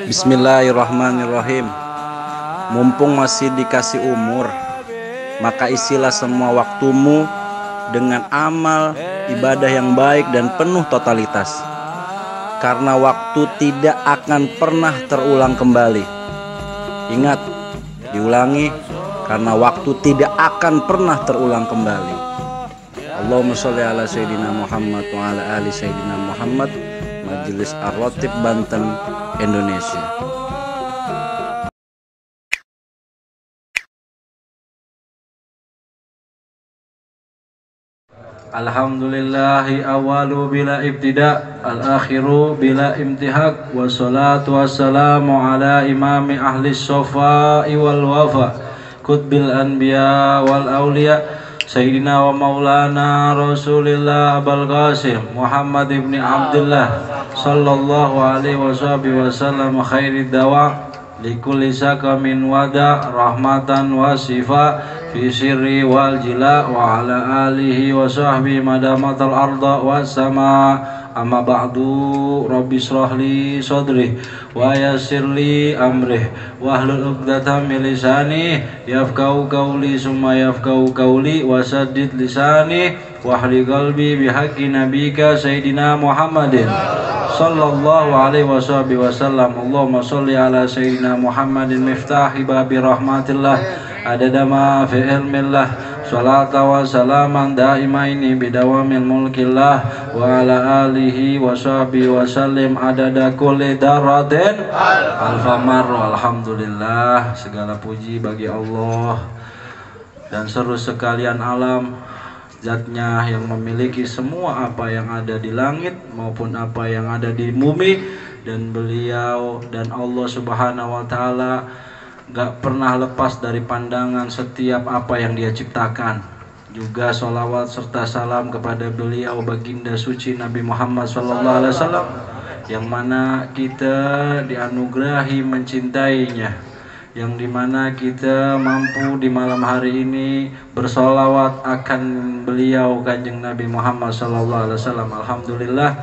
Bismillahirrahmanirrahim. Mumpung masih dikasih umur, maka isilah semua waktumu dengan amal ibadah yang baik dan penuh totalitas. Karena waktu tidak akan pernah terulang kembali. Ingat, diulangi, karena waktu tidak akan pernah terulang kembali. Allahumma sholli ala Sayyidina Muhammad wa ala ali Sayyidina Muhammad. Majelis Ar-Ratib Banten, Indonesia. Alhamdulillahi awalu bila ibtida, al-akhiru bila imtihak, wassalatu wassalamu ala imami ahli sofa'i wal wafa, kutbil anbiya wal awliya, Sayyidina wa maulana Rasulillah Abul Qasim Muhammad ibn Abdullah sallallahu alaihi wasallam, khairid dawa likulli sakamin wada, rahmatan wa sifa fi sirri wal jila, wa ala alihi wa sahbihi madamatal arda was sama. Amma ba'du, rabbi shrahli sadri wa yassirli amri wahlul 'uqdatam min lisani yafqahu qawli summa yafqahu qawli wasaddid lisani wahli qalbi bihaqqi nabika sayyidina Muhammadin sallallahu alaihi wasallam. Allahumma sholli ala sayyidina Muhammadin miftahi babi rahmatillah adada ma fi ilmillah, salata wa salaman daimaini bidawamil mulkillah wa ala alihi wa sahbihi wa sallim adada kulli daratin alfamar. Alhamdulillah, segala puji bagi Allah dan seluruh sekalian alam, zatnya yang memiliki semua apa yang ada di langit maupun apa yang ada di bumi, dan beliau dan Allah subhanahu wa ta'ala gak pernah lepas dari pandangan setiap apa yang dia ciptakan. Juga sholawat serta salam kepada beliau baginda suci Nabi Muhammad SAW, yang mana kita dianugerahi mencintainya, yang dimana kita mampu di malam hari ini bersolawat akan beliau kanjeng Nabi Muhammad SAW. Alhamdulillah,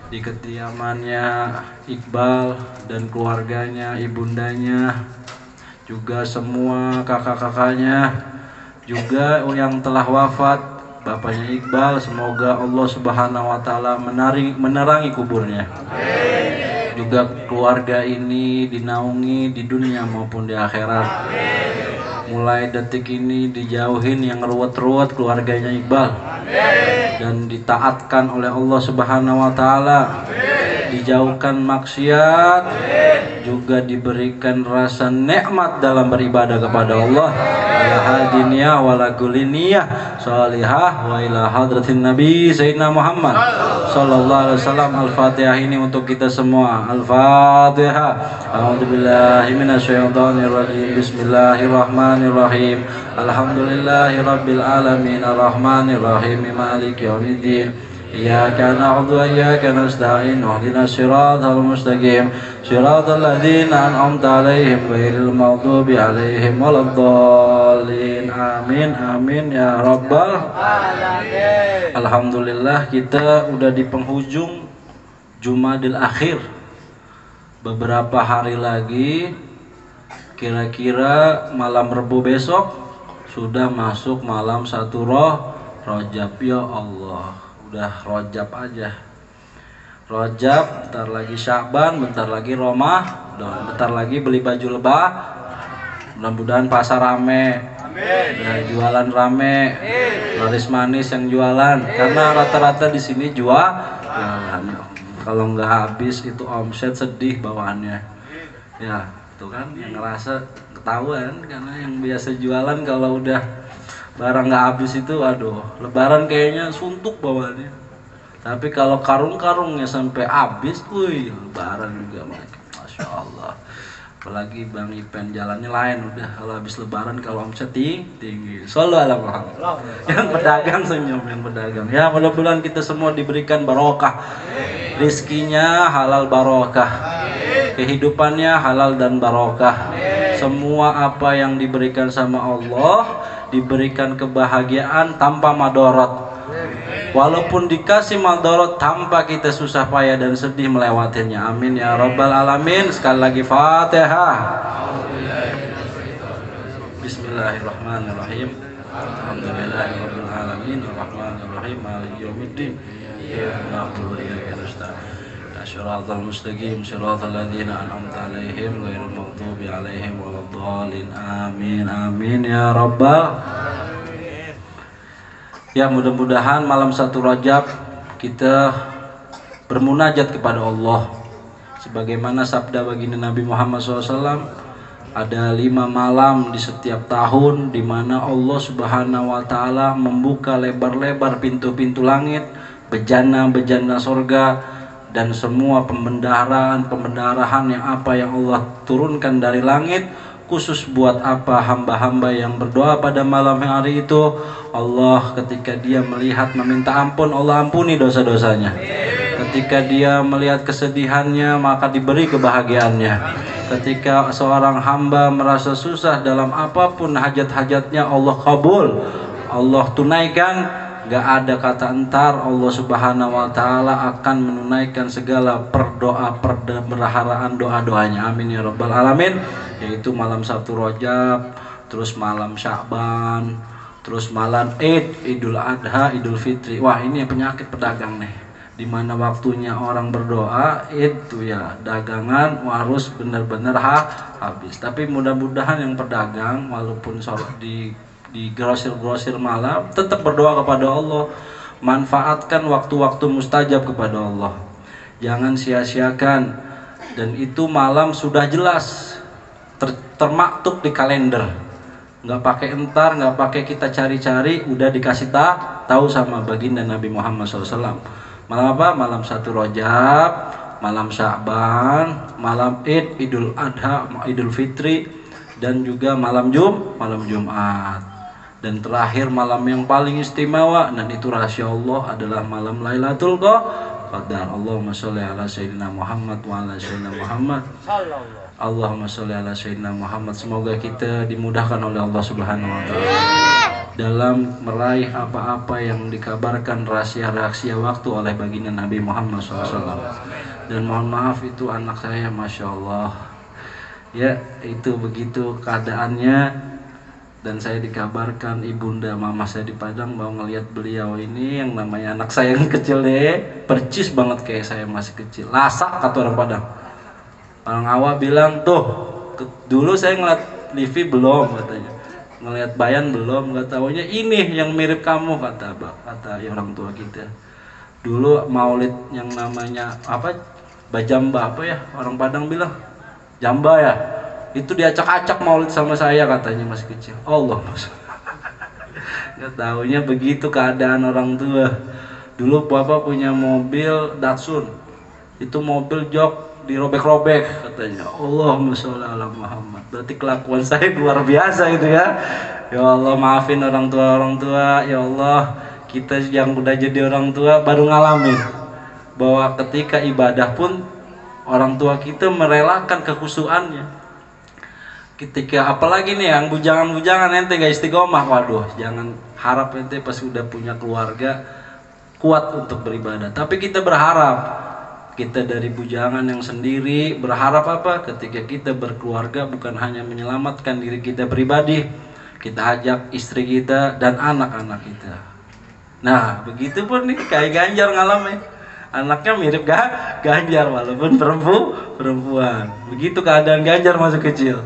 di kediamannya Iqbal dan keluarganya, ibundanya, juga semua kakak-kakaknya, juga yang telah wafat, bapaknya Iqbal, semoga Allah subhanahu wa ta'ala menerangi kuburnya. Juga keluarga ini dinaungi di dunia maupun di akhirat. Mulai detik ini dijauhin yang ruwet-ruwet keluarganya Iqbal, dan ditaatkan oleh Allah subhanahu wa ta'ala, dijauhkan maksiat, juga diberikan rasa nikmat dalam beribadah kepada Allah. Ya hadiniyah wala kuliniyah salihah wa ila hadratin Nabi Sayyidina Muhammad sallallahu alaihi wasallam. Al-Fatihah ini untuk kita semua. Al-Fatihah. A'udzubillahi minasyaitonir rajim. Bismillahirrahmanirrahim. Alhamdulillahirabbil alamin arrahmanir rahim maliki yaumiddin. Iyyaka na'budu wa iyyaka nasta'in ihdinas siratal mustaqim siratal ladzina an'amta 'alaihim ghairil maghdubi 'alaihim waladdallin. Amin amin ya rabbal alamin. Alhamdulillah, kita udah di penghujung Jumadil Akhir. Beberapa hari lagi, kira-kira malam Rebu besok sudah masuk malam 1 Rajab. Ya Allah, udah Rajab aja. Rajab, bentar lagi Sya'ban, bentar lagi Ramadan, bentar lagi beli baju lebah. Mudah-mudahan pasar rame, jualan rame, laris manis yang jualan, karena rata-rata di sini jualan. Kalau nggak habis itu omset sedih bawaannya. Ya, tuh kan yang ngerasa ketahuan, karena yang biasa jualan kalau udah barang nggak habis itu, aduh, lebaran kayaknya suntuk bawaannya. Tapi kalau karung-karungnya sampai habis, wih, lebaran juga, masya Allah. Apalagi Bang Ipen jalannya lain, udah kalau habis lebaran kalau omset tinggi. Shallallahu alaihi wasallam. Yang pedagang senyum, yang pedagang. Ya, mudah-mudahan kita semua diberikan barokah. Rizkinya halal barokah. Kehidupannya halal dan barokah. Semua apa yang diberikan sama Allah diberikan kebahagiaan tanpa madorot. walaupun dikasih madarat tanpa kita susah payah dan sedih melewatinya. Amin ya rabbal alamin. Sekali lagi Fatihah. Bismillahirrahmanirrahim. Alhamdulillahirabbil alamin arrahmanir rahim maliki yaumiddin. Iyyaka na'budu wa iyyaka nasta'in. Shiratal mustaqim shiratal ladzina an'amta 'alaihim ghairil maghdubi 'alaihim waladdallin. Amin amin ya rabbal. Ya, mudah-mudahan malam 1 Rajab kita bermunajat kepada Allah sebagaimana sabda baginda Nabi Muhammad SAW. Ada 5 malam di setiap tahun di mana Allah Subhanahu wa taala membuka lebar-lebar pintu-pintu langit, bejana-bejana sorga, dan semua pembendaharaan yang apa yang Allah turunkan dari langit khusus buat apa hamba-hamba yang berdoa pada malam hari itu. Allah ketika dia melihat meminta ampun, Allah ampuni dosa-dosanya. Ketika dia melihat kesedihannya, maka diberi kebahagiaannya. Ketika seorang hamba merasa susah dalam apapun hajat-hajatnya, Allah kabul, Allah tunaikan. Gak ada kata entar, Allah Subhanahu wa taala akan menunaikan segala perdoa-perharaan doa-doanya. Amin ya rabbal alamin. Yaitu malam 1 Rajab, terus malam Sya'ban, terus malam Idul Adha, Idul Fitri. Wah, ini penyakit pedagang nih. Dimana waktunya orang berdoa itu ya dagangan harus benar-benar habis. Tapi mudah-mudahan yang pedagang walaupun sholat di grosir-grosir malam tetap berdoa kepada Allah, manfaatkan waktu-waktu mustajab kepada Allah, jangan sia-siakan. Dan itu malam sudah jelas termaktub di kalender, nggak pakai entar, nggak pakai kita cari-cari, udah dikasih tahu sama baginda Nabi Muhammad SAW. Malam apa? Malam 1 Rajab, malam Sya'ban, malam Idul Adha, Idul Fitri, dan juga malam Jumat. Dan terakhir malam yang paling istimewa, dan itu rahasia Allah, adalah malam Lailatul Qadar. Allahumma sholli ala sayyidina Muhammad wa ala sayyidina Muhammad. Allahumma sholli ala sayyidina Muhammad. Semoga kita dimudahkan oleh Allah Subhanahu wa taala dalam meraih apa-apa yang dikabarkan rahasia-rahasia waktu oleh baginda Nabi Muhammad SAW. Dan mohon maaf itu anak saya, Masya Allah ya, itu begitu keadaannya. Dan saya dikabarkan ibunda mama saya di Padang mau ngelihat beliau ini, yang namanya anak saya yang kecil deh, percis banget kayak saya masih kecil, lasak kata orang Padang. Orang awak bilang tuh, dulu saya ngeliat Livi belum katanya, ngelihat Bayan belum, nggak taunya ini yang mirip kamu kata orang tua kita. Dulu maulid yang namanya apa, Bajamba apa ya, orang Padang bilang Jamba ya, itu diacak-acak maulid sama saya katanya masih kecil. Allah, nggak taunya begitu keadaan orang tua. Dulu bapak punya mobil Datsun, itu mobil jok dirobek-robek katanya. Allahumma sholli ala Muhammad. Berarti kelakuan saya luar biasa itu ya. Ya Allah, maafin orang tua. Ya Allah, kita yang udah jadi orang tua baru ngalamin bahwa ketika ibadah pun orang tua kita merelakan kekhusyuannya. Ketika apalagi nih yang bujangan-bujangan ente gak istiqomah, waduh, jangan harap ente pas udah punya keluarga kuat untuk beribadah. Tapi kita berharap, kita dari bujangan yang sendiri berharap apa? Ketika kita berkeluarga bukan hanya menyelamatkan diri kita pribadi, kita ajak istri kita dan anak-anak kita. Nah, begitu pun nih kayak Ganjar ngalamin. Anaknya mirip Ganjar walaupun perempuan. Begitu keadaan Ganjar masih kecil.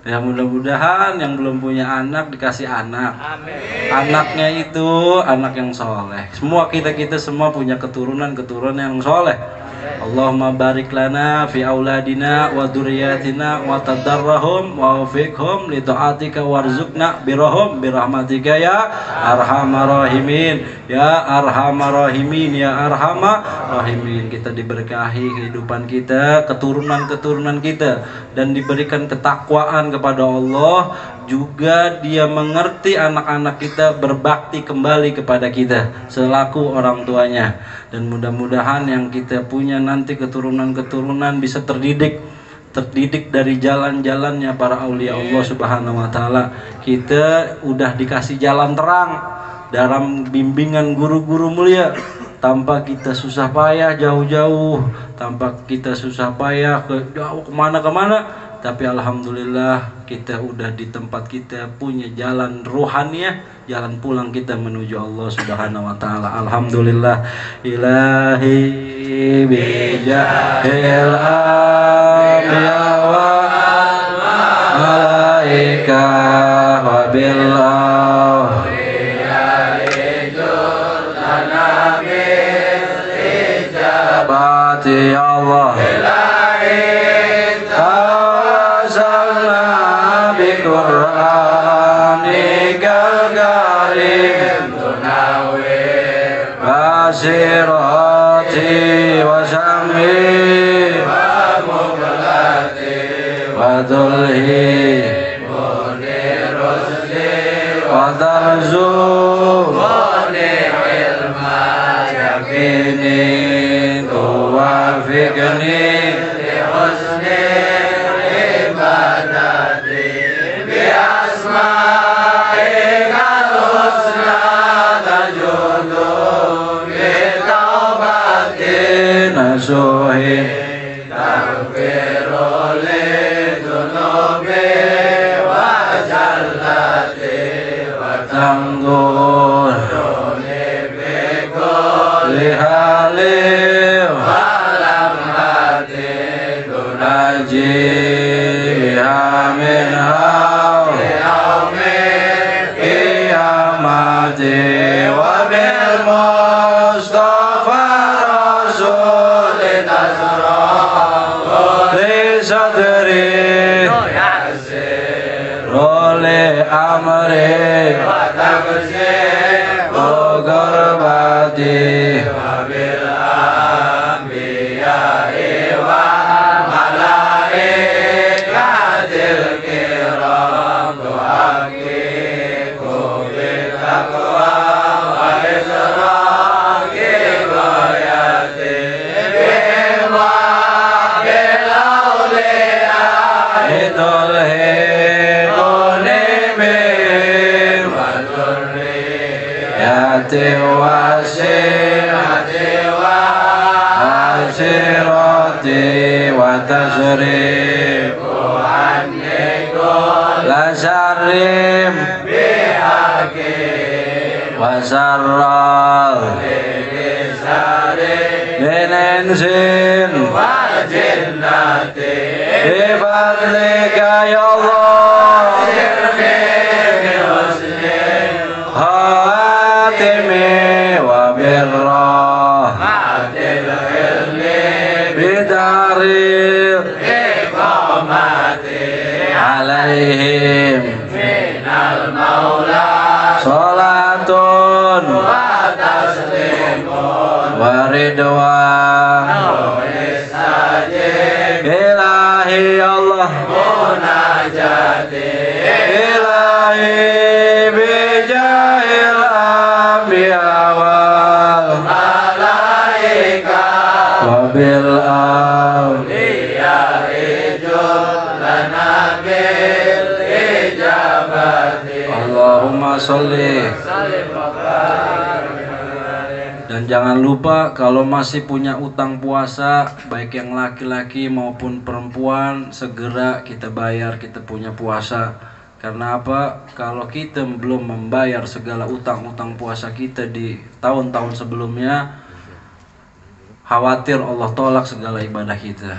Ya mudah-mudahan yang belum punya anak dikasih anak. Amin. Anaknya itu anak yang soleh. Semua kita semua punya keturunan yang soleh. Allahumma barik lana fi auladina wa dzurriyyatina wa tadarrahum wa wafiqhum li taatika warzuqna birahum birahmatika ya arhamar rahimin ya arhamar rahimin ya arhamar rahimin. Kita diberkahi kehidupan kita, keturunan kita, dan diberikan ketakwaan kepada Allah, juga dia mengerti anak-anak kita berbakti kembali kepada kita selaku orang tuanya. Dan mudah-mudahan yang kita punya nanti keturunan bisa terdidik dari jalan-jalannya para aulia Allah Subhanahu wa taala. Kita udah dikasih jalan terang dalam bimbingan guru-guru mulia, tanpa kita susah payah jauh-jauh, tanpa kita susah payah ke jauh kemana-kemana, tapi alhamdulillah kita udah di tempat kita punya jalan rohaniah, jalan pulang kita menuju Allah Subhanahu wa taala. Alhamdulillah. Ilahi bijahil anbiya wa malaikah wa billah ya Allah. Basirati wa sam'i wa muqlati wa dhulhi wa tarzu wa ilma yakini tuwafiqni li husni ibadati bi asma'ikal husna tajudu nasuhi taghfiru li dhunubi wa jallati wa tamdur bi kulli hali wa lam hati tunaji min hawi yaumin qiyamati wa bil mustafa sadri role amri wa tabshir wa gurbati wa bil anbiya wa malaikatil kiram tuhaqiqu bil taqwa wa israqi ghayati wasirati wa tasrifu anni la syarrim bihaqi wa sarral binensin wa jinnati bifadlika ya Allah wa birrah bidaril iqamati alaihim minal maula salatun wa taslimun wa ridwan ilahi Allah munajati ilahi bijahil anbiya wal malaika wa bil awliya lana bil ijabati Allahumma sholli. Dan jangan lupa kalau masih punya utang puasa, baik yang laki-laki maupun perempuan, segera kita bayar, kita punya puasa. Karena apa? Kalau kita belum membayar segala utang-utang puasa kita di tahun-tahun sebelumnya, khawatir Allah tolak segala ibadah kita.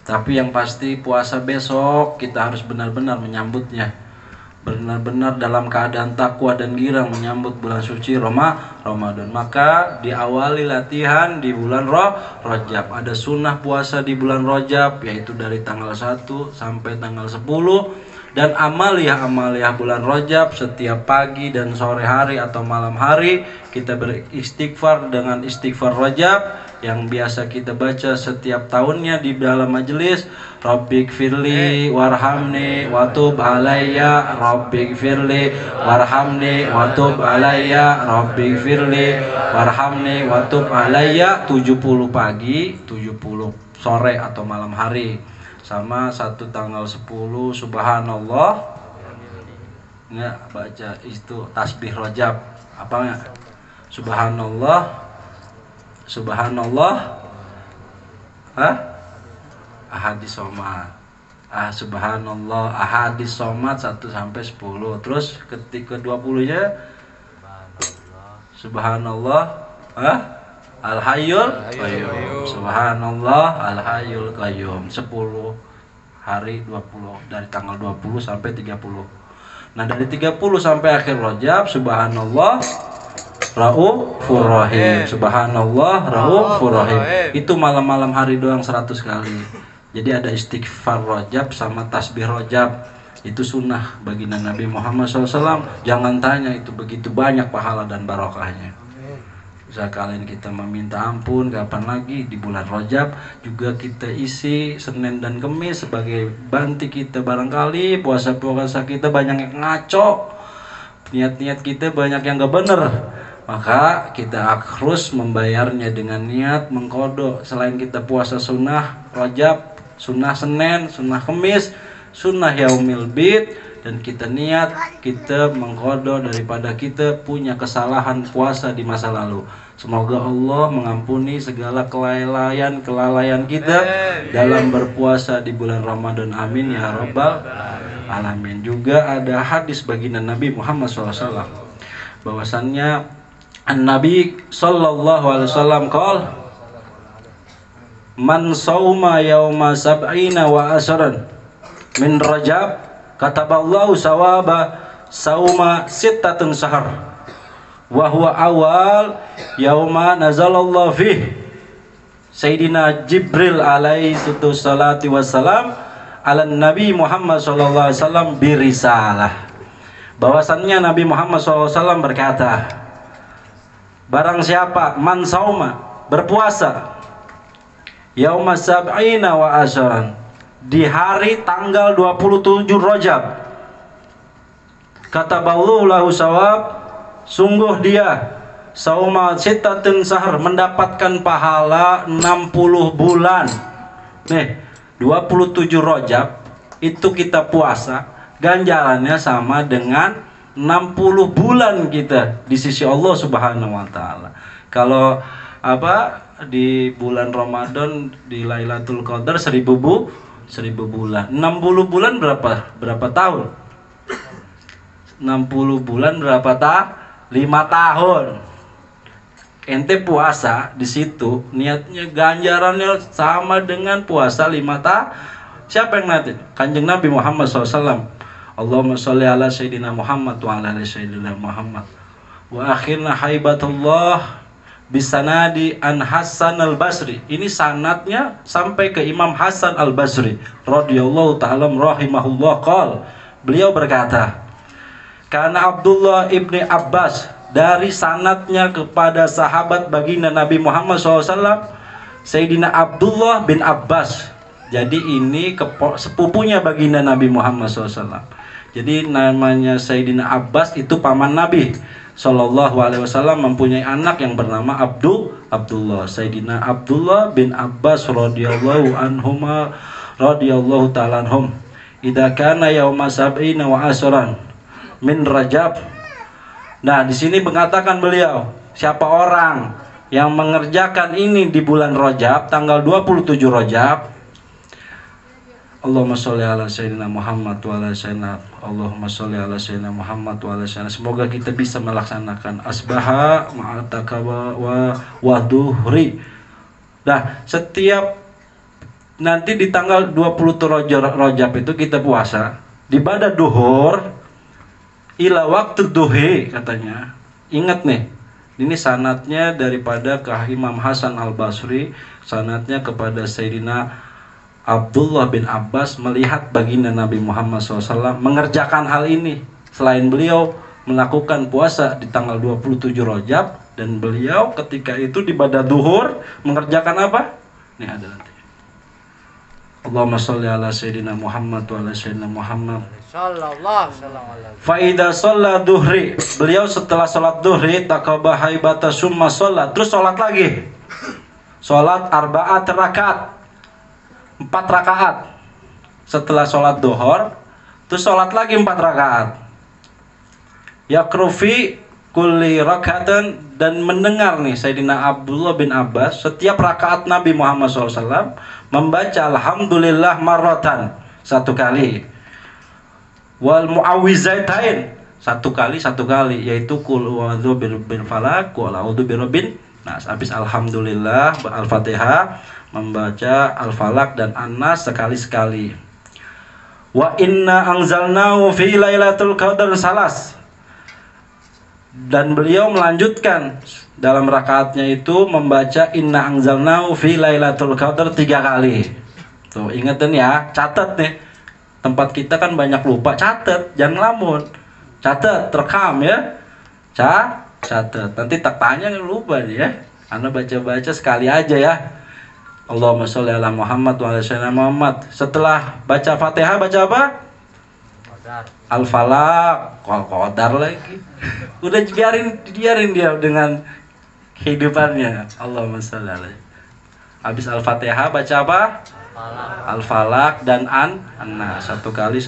Tapi yang pasti puasa besok kita harus benar-benar menyambutnya, benar-benar dalam keadaan takwa dan girang menyambut bulan suci Ramadan. Maka diawali latihan di bulan Rajab. Ada sunnah puasa di bulan Rajab, yaitu dari tanggal 1 sampai tanggal 10. Dan amaliyah bulan Rajab, setiap pagi dan sore hari atau malam hari kita beristighfar dengan istighfar Rajab yang biasa kita baca setiap tahunnya di dalam majelis. Rabbighfirli warhamni watub alayya, Rabbighfirli warhamni watub alayya, Rabbighfirli warhamni watub alayya. 70 pagi, 70 sore atau malam hari. Sama satu tanggal 10 subhanallah, nggak baca itu tasbih Rajab Apa enggak? Subhanallah. Subhanallah. Hah? Ahadis somat. Subhanallah ahadis somat 1 sampai 10. Terus ketika 20-nya Subhanallah Al-Hayyul Qayyum. Subhanallah Al-Hayyul Qayyum 10 hari 20 dari tanggal 20 sampai 30. Nah, dari 30 sampai akhir Rajab Subhanallah Raufur Rahim. Subhanallah Raufur Rahim. Itu malam-malam hari doang 100 kali. Jadi ada istighfar Rajab sama tasbih Rajab. Itu sunnah baginda Nabi Muhammad SAW. Jangan tanya, itu begitu banyak pahala dan barokahnya. Sekalian kita meminta ampun, kapan lagi di bulan Rajab juga kita isi Senin dan Kamis sebagai banti kita. Barangkali puasa-puasa kita banyak yang ngaco, niat-niat kita banyak yang gak bener, maka kita harus membayarnya dengan niat mengkodok. Selain kita puasa sunnah Rajab, sunnah Senin, sunnah Kamis, sunnah Yaumil Bid, dan kita niat kita mengkodok daripada kita punya kesalahan puasa di masa lalu. Semoga Allah mengampuni segala kelalaian kita dalam berpuasa di bulan Ramadan. Amin ya rabbal alamin. Juga ada hadis baginda Nabi Muhammad SAW bahwasannya Nabi sallallahu alaihi wasallam qol man sauma yauma sab'ina wa asran min Rajab kataballahu sawaba sauma sittatun sahar wa huwa awal yauma nazalallahu fih Sayyidina Jibril alaihi salatu wassalam ala Nabi Muhammad sallallahu alaihi wasallam birisalah. Bahwasannya Nabi Muhammad sallallahu alaihi wasallam berkata, barang siapa man sauma berpuasa yauma sab'ina wa asran di hari tanggal 27 Rajab, kataballahu lahu sawab, sungguh dia sauma sittatin sahar mendapatkan pahala 60 bulan. Nih, 27 Rajab itu kita puasa, ganjarannya sama dengan 60 bulan kita di sisi Allah Subhanahu wa taala. Kalau di bulan Ramadan di Lailatul Qadar 1000 bulan. 60 bulan berapa tahun? 60 bulan berapa 5 tahun. Ente puasa di situ niatnya ganjarannya sama dengan puasa 5 tahun. Siapa yang nanti? Kanjeng Nabi Muhammad SAW. Allahumma sholli ala sayyidina Muhammad wa ala ali sayyidina Muhammad. Wa akhirna haibatullah bisanadi an Hasan al-Basri. Ini sanadnya sampai ke Imam Hasan al-Basri radhiyallahu ta'ala rahimahullah qol. Beliau berkata, karena Abdullah ibni Abbas, dari sanadnya kepada sahabat baginda Nabi Muhammad SAW, Sayyidina Abdullah bin Abbas. Jadi ini sepupunya baginda Nabi Muhammad SAW. Jadi namanya Sayyidina Abbas itu paman Nabi Sallallahu Alaihi Wasallam, mempunyai anak yang bernama Abdullah. Sayyidina Abdullah bin Abbas radhiyallahu anhuma radhiyallahu ta'ala anhum. Idza kana yauma sab'ina wa asran min Rajab. Nah, di sini mengatakan beliau, siapa orang yang mengerjakan ini di bulan Rajab, tanggal 27 Rajab, Allahumma sholli ala sayyidina Muhammad wa ala sayyidina Allahumma sholli ala sayyidina Muhammad wa ala sayyidina. Semoga kita bisa melaksanakan asbaha ma'atakawa wa duhri. Nah, setiap nanti di tanggal 20 Rajab itu kita puasa di ibadah duhur ila waktu duhe katanya. Ingat nih, ini sanatnya daripada ke Imam Hasan al-Basri, sanatnya kepada Sayyidina Abdullah bin Abbas melihat baginda Nabi Muhammad SAW mengerjakan hal ini. Selain beliau melakukan puasa di tanggal 27 Rajab, dan beliau ketika itu di ibadah duhur mengerjakan apa? Nih ada nanti. Allahumma sholli ala sayyidina Muhammad wa ala sayyidina Muhammad sallallahu alaihi. Fa idza shalla duhri, beliau setelah salat duhri takabah haibata summa sholat, terus salat lagi. Salat arba'at rakaat. 4 rakaat. Setelah salat duhur, terus salat lagi 4 rakaat. Yakrufi kulli rakatan, dan mendengar nih Sayyidina Abdullah bin Abbas setiap rakaat Nabi Muhammad SAW membaca alhamdulillah marratan, satu kali, wal muawwizaitain, satu kali, yaitu qul a'udzu birabbil falaq, qul a'udzu birabbin nas. Habis alhamdulillah al-Fatihah membaca al-Falaq dan an-Nas sekali-sekali. Wa inna anzalnahu fi lailatul qadar salas. Dan beliau melanjutkan dalam rakaatnya itu membaca inna anzalnahu fi lailatul qadar 3 kali. Tuh, ingetin ya, catat nih. Tempat kita kan banyak lupa, catat, jangan ngelamun. Catat, rekam ya. Catat. Nanti tak tanya lupa nih ya. Anda baca-baca sekali aja ya. Allahumma sholli ala Muhammad wa ala sayyidina Muhammad. Setelah baca Fatihah baca apa? Al-Falaq, Qadar lagi. Udah biarin dia dengan kehidupannya. Allahumma sholli ala. Habis Al-Fatihah baca apa? Al-Falaq dan An-Nas, satu kali.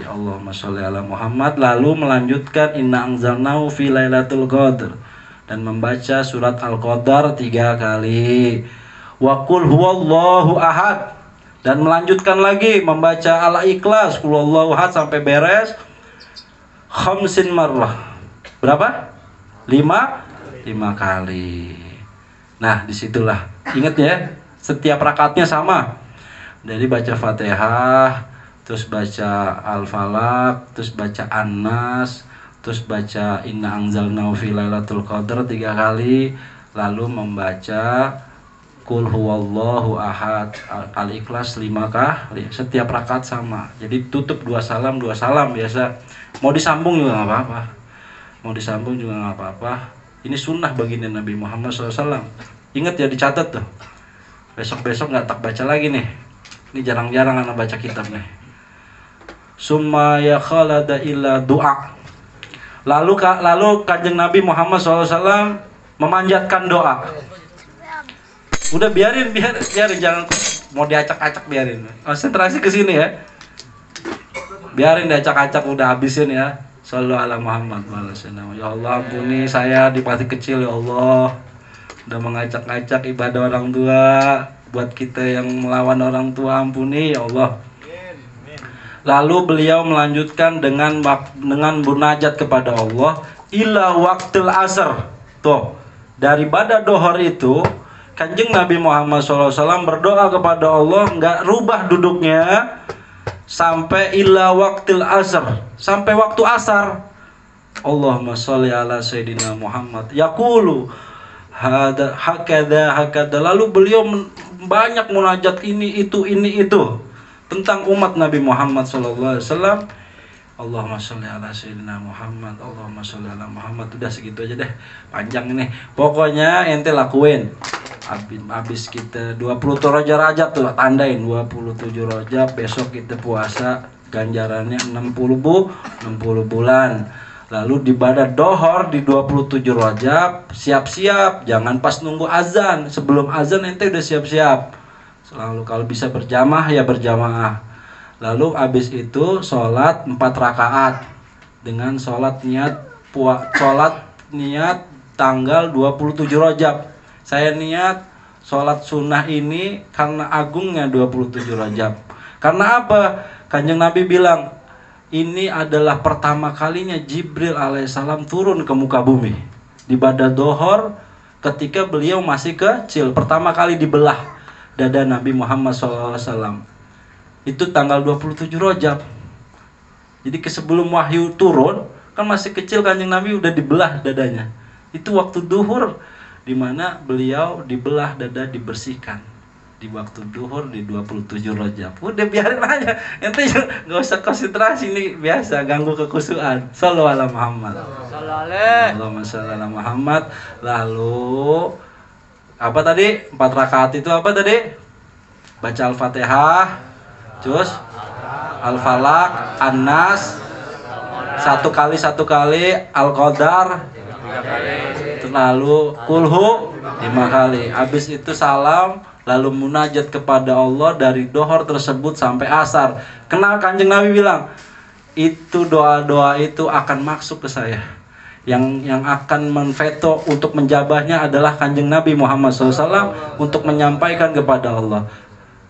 Allahumma sholli ala Muhammad. Lalu melanjutkan inna anzalnahu fi lailatul qadar dan membaca surat Al-Qadar 3 kali. Wa qul huwallahu ahad, dan melanjutkan lagi membaca Al-Ikhlas qul huwallahu ahad sampai beres 5 marrah. Berapa? 5 kali. Nah, disitulah ingat ya, setiap rakaatnya sama. Jadi baca Fatihah, terus baca Al-Falaq, terus baca An-Nas, terus baca inna anzalnahu fi lailatul qadar 3 kali, lalu membaca Qul huwallahu ahad, Al-Ikhlas 5 kali. Setiap rakaat sama. Jadi tutup 2 salam biasa. Mau disambung juga nggak apa-apa. Ini sunnah baginda Nabi Muhammad SAW. Ingat ya, dicatat tuh. Besok nggak tak baca lagi nih. Ini jarang-jarang anak baca kitab nih. Summa ya khalada illa doa. Lalu Kanjeng Nabi Muhammad SAW memanjatkan doa. Udah biarin, jangan mau diacak-acak, biarin. Konsentrasi ke sini ya. Biarin diacak-acak, udah habisin ya. Shallallahu ala Muhammad wa ala sayyidina. Ya Allah, ampuni saya di masa kecil ya Allah. Udah mengacak-acak ibadah orang tua. Buat kita yang melawan orang tua, ampuni ya Allah. Lalu beliau melanjutkan dengan munajat kepada Allah ila waqtil asr. Tuh, daripada dohor itu Kanjeng Nabi Muhammad SAW berdoa kepada Allah, nggak rubah duduknya sampai ila waqtil asr, sampai waktu asar. Allahumma sholli ala sayyidina Muhammad. Yaqulu hakada. Lalu beliau banyak munajat ini itu tentang umat Nabi Muhammad SAW. Allahumma sholli ala sayyidina Muhammad. Allahumma sholli ala Muhammad. Udah segitu aja deh, panjang ini. Pokoknya ente lakuin. Habis kita 27 Rajab tuh, tandain 27 Rajab, besok kita puasa, ganjarannya 60 bulan. Lalu di ibadah dohor di 27 Rajab, siap-siap, jangan pas nunggu azan. Sebelum azan ente udah siap-siap. Selalu kalau bisa berjamaah ya berjamaah. Lalu habis itu sholat 4 rakaat dengan sholat niat tanggal 27 Rajab. Saya niat sholat sunnah ini karena agungnya 27 Rajab. Karena apa? Kanjeng Nabi bilang, ini adalah pertama kalinya Jibril alaihissalam turun ke muka bumi. Di ibadah dohor ketika beliau masih kecil, pertama kali dibelah dada Nabi Muhammad SAW. Itu tanggal 27 Rajab. Jadi sebelum wahyu turun, kan masih kecil Kanjeng Nabi udah dibelah dadanya. Itu waktu duhur, di mana beliau dibelah dada, dibersihkan di waktu duhur di 27 Rajab. Udah biarin aja, ente nggak usah konsentrasi, ini biasa ganggu kekusuhan. Shallallahu ala Muhammad. Allahumma sholli ala Muhammad. Lalu apa tadi? 4 rakaat itu apa tadi? Baca Al-Fatihah, terus Al-Falaq, An-Nas, satu kali, Al-Qadar, lalu kulhu 5 kali. Habis itu salam, lalu munajat kepada Allah dari dohor tersebut sampai asar. Kenal Kanjeng Nabi bilang, itu doa-doa itu akan masuk ke saya. yang akan menveto untuk menjabahnya adalah Kanjeng Nabi Muhammad SAW untuk menyampaikan kepada Allah.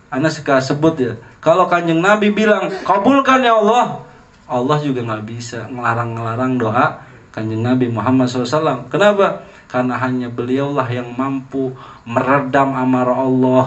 Ana suka sebut ya, kalau Kanjeng Nabi bilang kabulkan ya Allah, Allah juga nggak bisa ngelarang-ngelarang doa Kanjeng Nabi Muhammad SAW. Kenapa? Karena hanya beliaulah yang mampu meredam amarah Allah.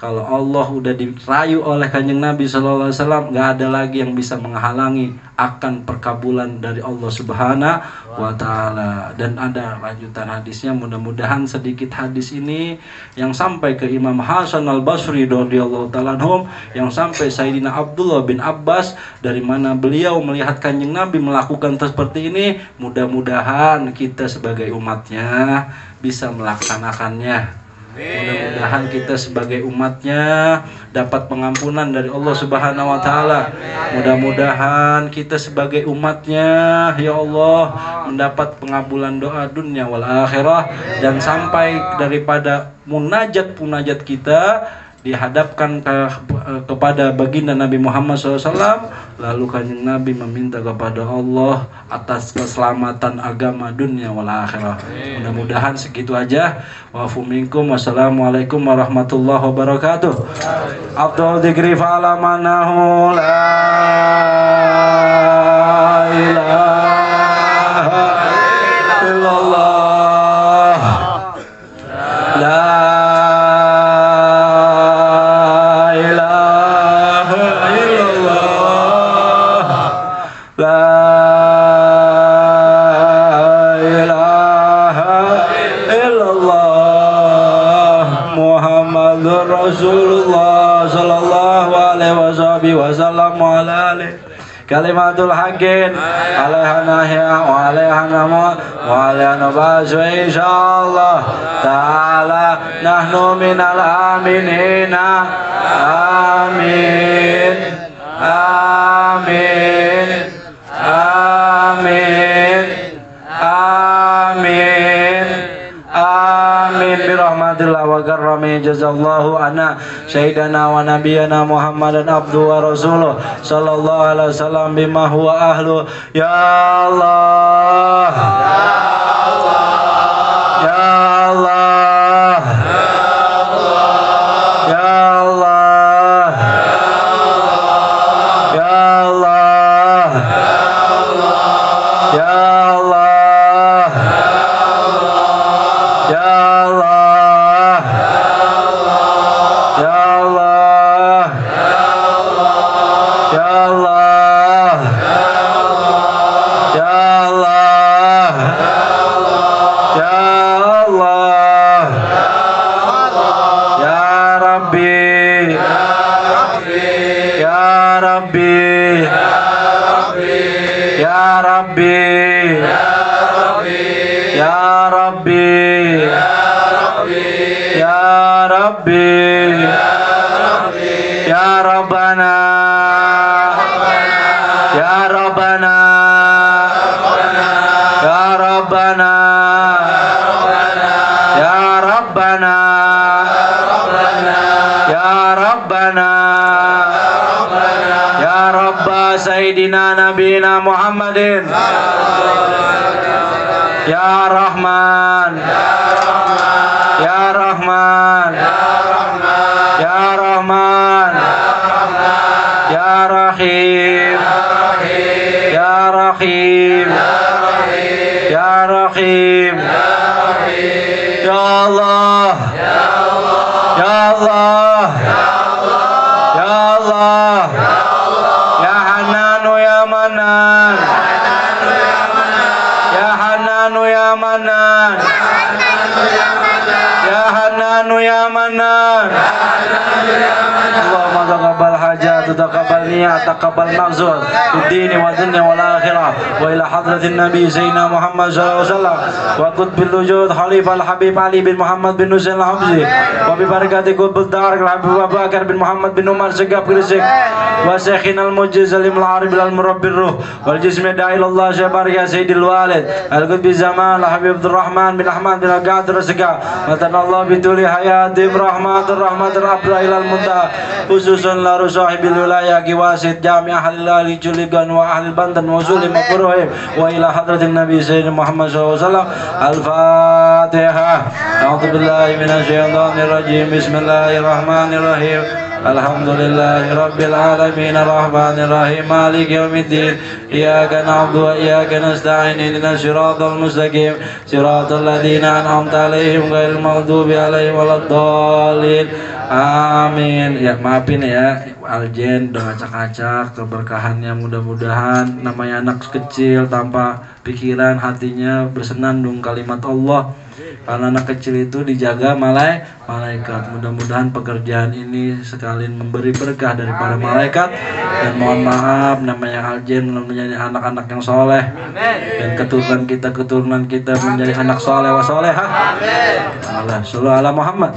Kalau Allah udah dirayu oleh Kanjeng Nabi SAW, nggak ada lagi yang bisa menghalangi akan perkabulan dari Allah Subhanahu wa Ta'ala. Dan ada lanjutan hadisnya, mudah-mudahan sedikit hadis ini yang sampai ke Imam Hasan al-Basri radhiyallahu ta'ala anhum, yang sampai Sayyidina Abdullah bin Abbas, dari mana beliau melihat Kanjeng Nabi melakukan seperti ini. Mudah-mudahan kita sebagai umatnya bisa melaksanakannya. Mudah-mudahan kita sebagai umatnya dapat pengampunan dari Allah Subhanahu wa Ta'ala. Mudah-mudahan kita sebagai umatnya, ya Allah, mendapat pengabulan doa dunia wal akhirah, dan sampai daripada munajat kita dihadapkan kepada baginda Nabi Muhammad SAW, lalu Kanjeng Nabi meminta kepada Allah atas keselamatan agama dunia wal akhirah. Mudah-mudahan segitu aja. Wa'fu minkum. Wassalamualaikum warahmatullahi wabarakatuh. Abdul dzikri fa'alamanahu la ilaha illallah, la Rasulullah sallallahu alaihi wasallam wa alihi kalimatul haqqin alaiha nahya wa alaiha namut wa alaiha nabasu insyaallah ta'ala nahnu minal aminina. Amin amin amin amin amin birahmatillah wa karrami. Jazallahu anna sayyidana wa nabiyana Muhammadan abdu wa rasuluh sallallahu alaihi wasallam bima huwa ahlu. Ya Allah ya Allah ya Allah ya Allah ya Allah ya Allah ya Allah ya Allah ya Allah ya Allah ya Rabbi ya Rabbi ya Rabbi ya Rabbi ya Rabbi ya Rabbana ya Rabbana ya Rabbana ya Rabbana ya Rabbana ya Rabba Sayyidina Nabina Muhammadin ya Rahman ya Rahman ya Rahman ya Rahim ya Rahim ya Rahim ya Allah ya Allah ya Allah ya Hananu ya Manan ya Hananu ya Manan ya Hananu ya Manan Allahumma taqabbal hajat taqabbal niyat taqabbal maqsud bid-din wa dunya wal akhirah wa ila hadratin nabi sayyidina Muhammad sallallahu alaihi wasallam wa qutbil wujud khalifah al-habib Ali bin Muhammad bin Husain al-Hamzi wa bi barakati qutbud dar al-habib Abu Bakar bin Muhammad bin Umar Segaf Gresik wa syekhina al-mujiz alim al-arib al-murabbir ruh wal jismi da'il Allah syabar ya sayyidil walid al-qutbi zaman al-habib Abdurrahman bin Ahmad bin Al-Qadir Segaf wa tanallahu bituli hayati rahmatur rahmatur abra ilal muntaha khususan la rusahibil wilayah wasit jami ahli lali juligan wa ahli bantan wa zulim wa kuruhim wa ila hadratin nabi sayyidina Muhammad SAW. Al-Fatihah. A'udzu billahi minasyaitonir rajim. Bismillahirrahmanirrahim. Alhamdulillahi rabbil alamin arrahmanir rahim maliki yaumiddin iyyaka na'budu wa iyyaka nasta'in ihdinas siratal mustaqim siratal ladzina an'amta 'alaihim ghairil maghdubi 'alaihim waladdallin amin. Ya maafin ya Aljen udah ngacak-ngacak keberkahannya, mudah-mudahan namanya anak kecil tanpa pikiran hatinya bersenandung kalimat Allah. Karena anak kecil itu dijaga malaikat. Mudah-mudahan pekerjaan ini sekalian memberi berkah dari para malaikat. Dan mohon maaf namanya Aljen menjadi anak-anak yang soleh. Dan keturunan kita menjadi anak soleh wa solehah. Amin. Sallallahu ala Muhammad.